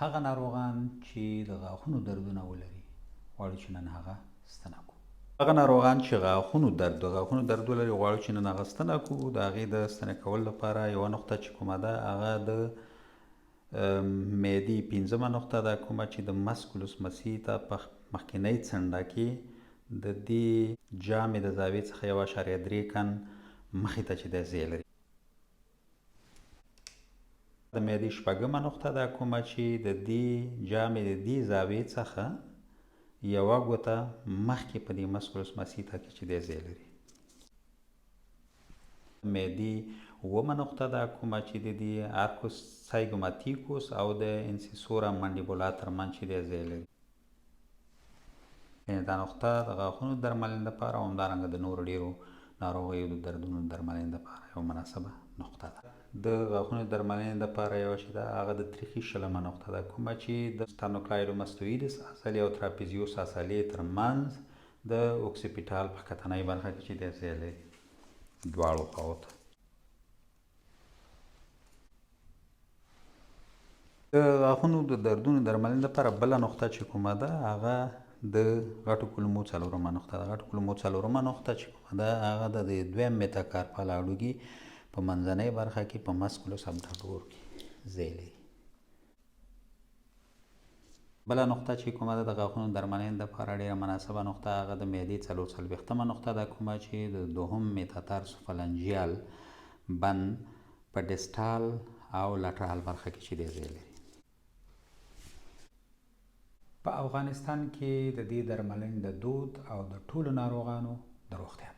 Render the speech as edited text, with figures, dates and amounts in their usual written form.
هغه ناروغان چې د غاښونو دردونه ولري غواړو چې نن هغه ستنه کړو. هغه ناروغان چې د غاښونو درد ولري غواړو چې نن هغه ستنه کړو. د هغې د ستنې کولو لپاره یوه نقطه چې کومه ده هغه د معدې 5مه نقطه ده، کومه چې د مسکولوس مسیح ته په مخکینۍ څنډه کې د دې جامې د زاویې څخه 1.3 کن مخې ته چې دی ځای لري. د معدې 6مه نقطه ده، کومه چې د دې جامې د دې زاویې څخه یوه ګوته مخکې په دې مسکولوس مسیح ته کې چې دی ځای لري. معدې 7مه نقطه ده، کومه چې د دې ارکوس سایګوماتیکوس او د انسیسورا منډیبولا ترمنځ چې دی ځای لري. دا نقطه د غاښونو درملنې لپاره او همدارنګه د نورو ډېرو ناروغیو د دردونو درملنې لپاره یوه مناسبه نقطه ده. د غاښونو درملنې لپاره یوه چې ده هغه د تریخي 20مه نقطه ده، کومه چې د ستانوکلایډوماستویدس عضلې او تراپیزیوس عضلې ترمنځ د اوکسیپیټال په ښکتنۍ برخه کې چې دی ځای لري دواړو خواو ته. د غاښونو د دردونو درملنې لپاره بله نقطه چې کومه ده هغه د غټو کولمو 4مه نقطه ده. غټو کولمو 4مه نقطه چې کومه ده هغه د 2م متاکارپال هډوکي په منځنۍ برخه کې په مسکولوس ابډاټور کې ځای لري. بله نقطه چې کومه ده د غاښونو درملنې لپاره ډېره مناسبه نقطه هغه د معدې 44مه نقطه ده، کومه چې د 2م میتاتارسوفلنجیال بند په ډسټال او لټرال برخه کې چې دی ځای لري. په افغانستان کې د دې درملنې د دود او د ټولو ناروغانو د روغتیا